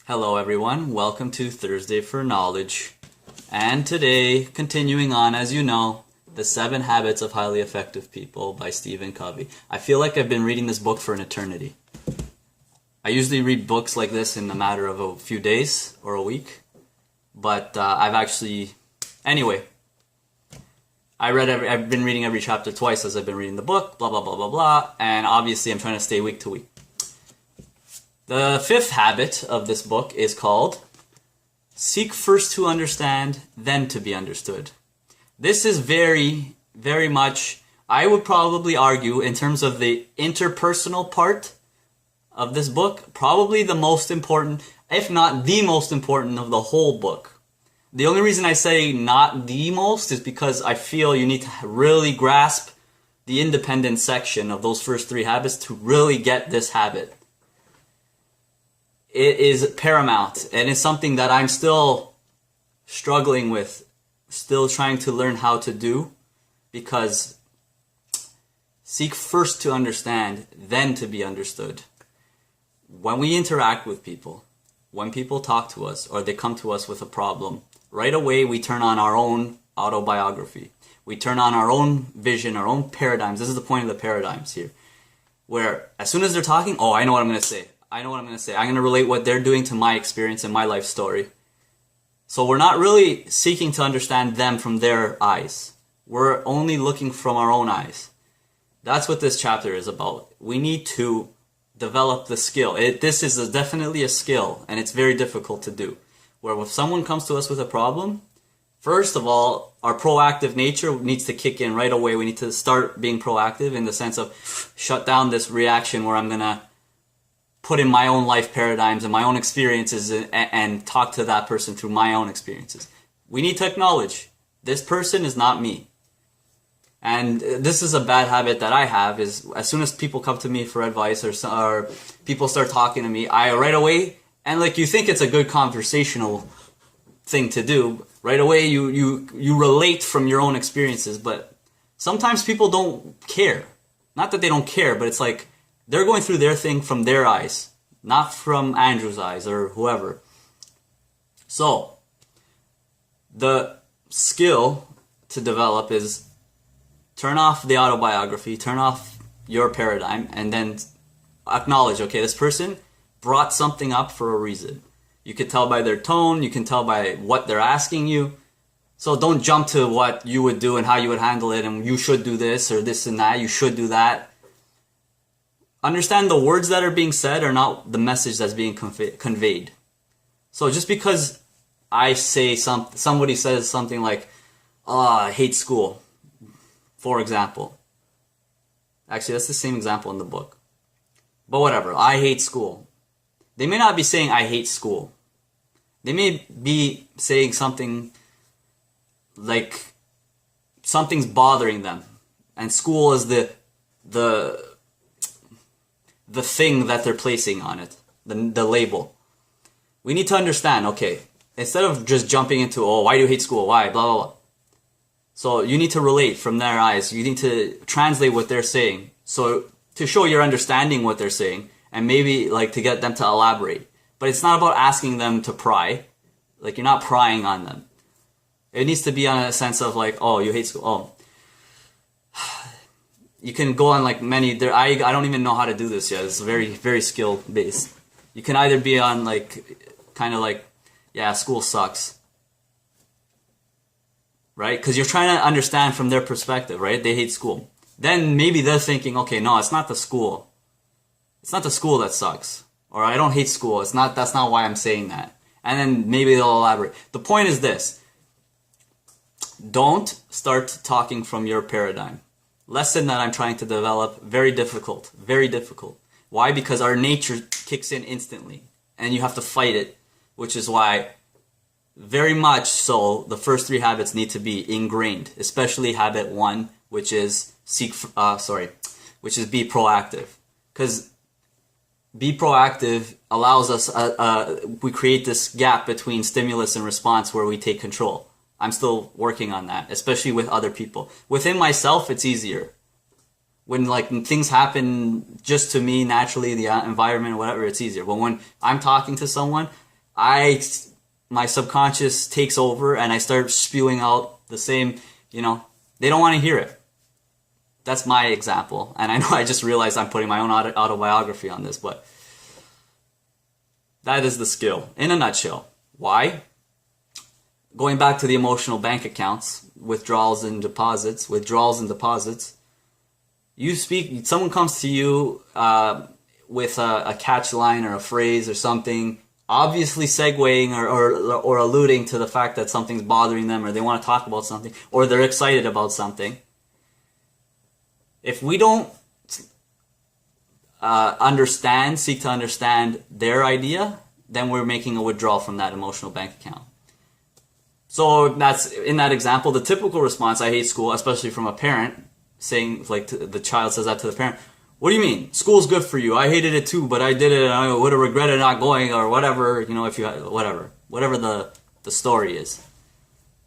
Hello everyone, welcome to Thursday for Knowledge. And today, continuing on, as you know, The 7 Habits of Highly Effective People by Stephen Covey. I feel like I've been reading this book for an eternity. I usually read books like this in a matter of a few days or a week. But Anyway, I've been reading every chapter twice as I've been reading the book, blah, blah, blah, blah, blah. And obviously I'm trying to stay week to week. The 5th habit of this book is called Seek First to Understand, Then to Be Understood. This is very, very much, I would probably argue, in terms of the interpersonal part of this book, probably the most important, if not the most important of the whole book. The only reason I say not the most is because I feel you need to really grasp the independent section of those first 3 habits to really get this habit. It is paramount, and it's something that I'm still struggling with, still trying to learn how to do, because seek first to understand, then to be understood. When we interact with people, when people talk to us, or they come to us with a problem, right away we turn on our own autobiography. We turn on our own vision, our own paradigms. This is the point of the paradigms here, where as soon as they're talking, oh, I know what I'm going to say. I'm going to relate what they're doing to my experience and my life story. So we're not really seeking to understand them from their eyes. We're only looking from our own eyes. That's what this chapter is about. We need to develop the skill. This is definitely a skill, and it's very difficult to do. Where if someone comes to us with a problem, first of all, our proactive nature needs to kick in right away. We need to start being proactive in the sense of shut down this reaction where I'm going to put in my own life paradigms and my own experiences and talk to that person through my own experiences. We need to acknowledge this person is not me. And this is a bad habit that I have, is as soon as people come to me for advice or people start talking to me, I right away, and like you think it's a good conversational thing to do, right away you relate from your own experiences, but sometimes people don't care. Not that they don't care, but it's like, they're going through their thing from their eyes, not from Andrew's eyes or whoever. So, the skill to develop is turn off the autobiography, turn off your paradigm, and then acknowledge, okay, this person brought something up for a reason. You can tell by their tone, you can tell by what they're asking you. So don't jump to what you would do and how you would handle it, and you should do this or this and that, you should do that. Understand the words that are being said are not the message that's being conveyed. So just because I say somebody says something like, "Oh, I hate school," for example. Actually, that's the same example in the book. But whatever, I hate school. They may not be saying I hate school. They may be saying something like something's bothering them, and school is the thing that they're placing on it, the label. We need to understand, okay, instead of just jumping into, oh, why do you hate school? Why? Blah, blah, blah. So you need to relate from their eyes. You need to translate what they're saying. So to show you're understanding what they're saying, and maybe like to get them to elaborate. But it's not about asking them to pry. Like you're not prying on them. It needs to be on a sense of like, oh, you hate school. Oh. You can go on like many, I don't even know how to do this yet. It's very, very skill based. You can either be on like, kind of like, yeah, school sucks. Right? Because you're trying to understand from their perspective, right? They hate school. Then maybe they're thinking, okay, no, it's not the school. It's not the school that sucks. Or I don't hate school. That's not why I'm saying that. And then maybe they'll elaborate. The point is this. Don't start talking from your paradigm. Lesson that I'm trying to develop, very difficult, very difficult. Why? Because our nature kicks in instantly, and you have to fight it, which is why, very much so, the first 3 habits need to be ingrained, especially habit 1, which is be proactive. Because be proactive allows us, we create this gap between stimulus and response where we take control. I'm still working on that, especially with other people. Within myself, it's easier. When like things happen just to me naturally, the environment, whatever, it's easier. But when I'm talking to someone, my subconscious takes over and I start spewing out the same, they don't want to hear it. That's my example. And I know I just realized I'm putting my own autobiography on this, but that is the skill in a nutshell. Why? Going back to the emotional bank accounts, withdrawals and deposits, someone comes to you with a catch line or a phrase or something, obviously segueing or alluding to the fact that something's bothering them or they want to talk about something or they're excited about something. If we don't seek to understand their idea, then we're making a withdrawal from that emotional bank account. So that's, in that example, the typical response, I hate school, especially from a parent, saying, like, the child says that to the parent, what do you mean? School's good for you. I hated it too, but I did it and I would have regretted not going or whatever, whatever the story is.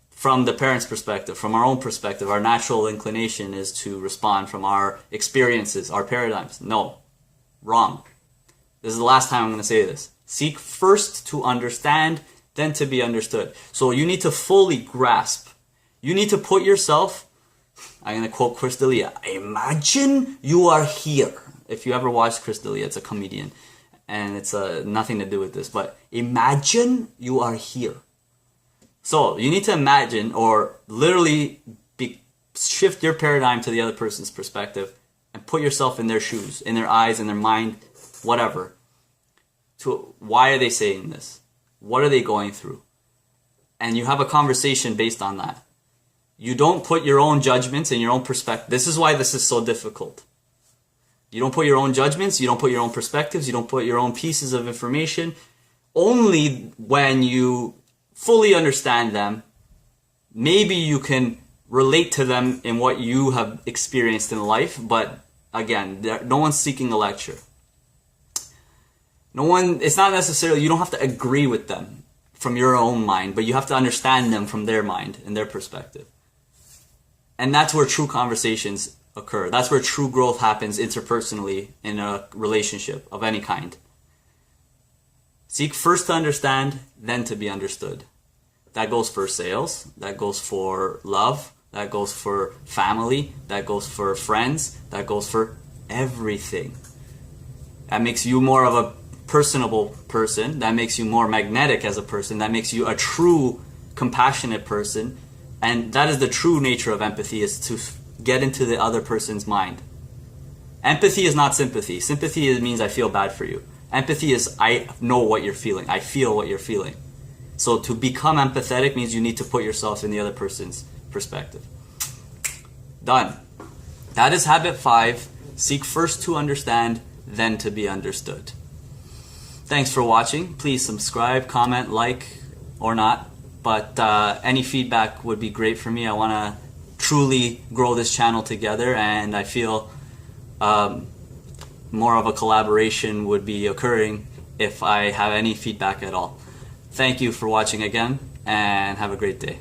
From the parent's perspective, from our own perspective, our natural inclination is to respond from our experiences, our paradigms. No, wrong. This is the last time I'm going to say this. Seek first to understand, then to be understood. So you need to fully grasp. You need to put yourself, I'm going to quote Chris D'Elia, imagine you are here. If you ever watched Chris D'Elia, it's a comedian, and it's nothing to do with this, but imagine you are here. So you need to imagine or literally shift your paradigm to the other person's perspective and put yourself in their shoes, in their eyes, in their mind, whatever. Why are they saying this? What are they going through? And you have a conversation based on that. You don't put your own judgments and your own perspective. This is why this is so difficult. You don't put your own judgments, you don't put your own perspectives, you don't put your own pieces of information. Only when you fully understand them, maybe you can relate to them in what you have experienced in life, but again, no one's seeking a lecture. It's not necessarily, you don't have to agree with them from your own mind, but you have to understand them from their mind and their perspective. And that's where true conversations occur. That's where true growth happens interpersonally in a relationship of any kind. Seek first to understand, then to be understood. That goes for sales, that goes for love, that goes for family, that goes for friends, that goes for everything. That makes you more of a personable person, that makes you more magnetic as a person, that makes you a true compassionate person, and that is the true nature of empathy, is to get into the other person's mind. Empathy is not sympathy. Sympathy means I feel bad for you. Empathy is I know what you're feeling, I feel what you're feeling. So to become empathetic means you need to put yourself in the other person's perspective. Done. That is habit 5. Seek first to understand, then to be understood. Thanks for watching. Please subscribe, comment, like, or not. But any feedback would be great for me. I want to truly grow this channel together, and I feel more of a collaboration would be occurring if I have any feedback at all. Thank you for watching again, and have a great day.